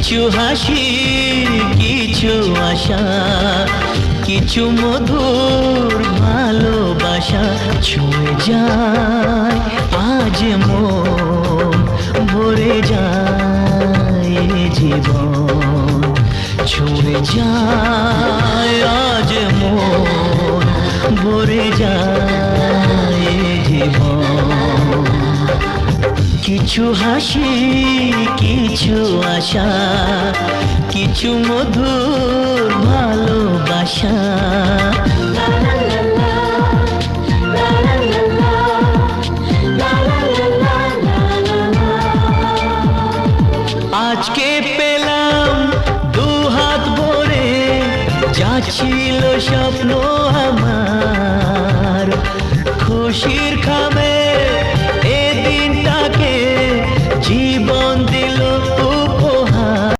কিছু হাসি, কিছু আশা, কিছু মধুর ভালোবাসা ছুঁয়ে যায় আজ মন, ভরে যায় এ জীবন। ছুঁয়ে যায় আজ মন, ভরে যায় এ জীবন। কিছু হাসি, কিছু আশা, কিছু মধুর ভালোবাসা। আজকে পেলাম দু হাত ভরে, যা ছিল স্বপ্ন আমার, খুশির খামে